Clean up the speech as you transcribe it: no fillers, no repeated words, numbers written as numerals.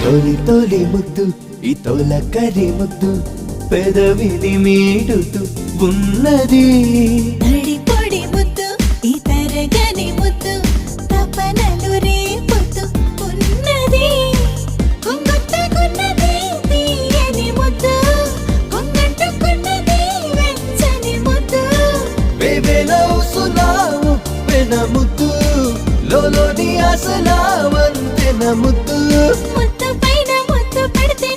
తొలి తొలి ముద్దు ఈ తొలకరి ముద్దు పెదవిని మీటుతూ ఉన్నది. తడి పొడి ముద్దు ఈ తరగని ముద్దు తపనలు రేపుతూ ఉన్నది. కొంగొట్టుకున్నది తీయని ముద్దు కొంగట్టుకున్నది వెచ్చని ముద్దు. వేవేలవుసులావు పెన ముద్దు లోలోని ఆసలా వంతెన ముద్దు. ముద్దు పైన ముద్దు పెడితే